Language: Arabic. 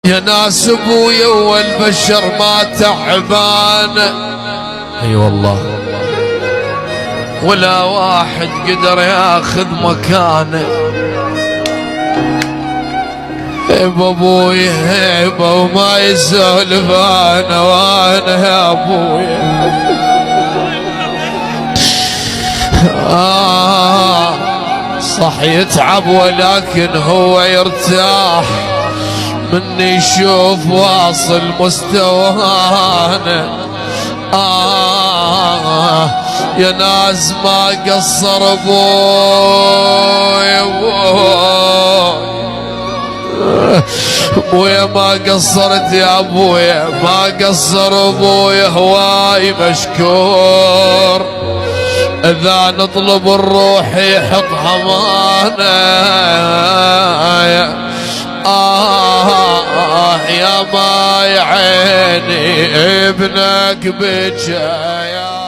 يا ناس ابويا والبشر ما تعبان، اي والله، ولا واحد قدر ياخذ مكانه. يبا ابويا يبا وما يسولف انا وانا يا ابويا. صح يتعب ولكن هو يرتاح من يشوف واصل مستوانا. يا ناس ما قصر ابويا ابويا ما قصرت يا ابويا، ما قصر ابويا، هواي مشكور. اذا نطلب الروح يحط حمانا. يا ما يا عيني ابنك بجايا.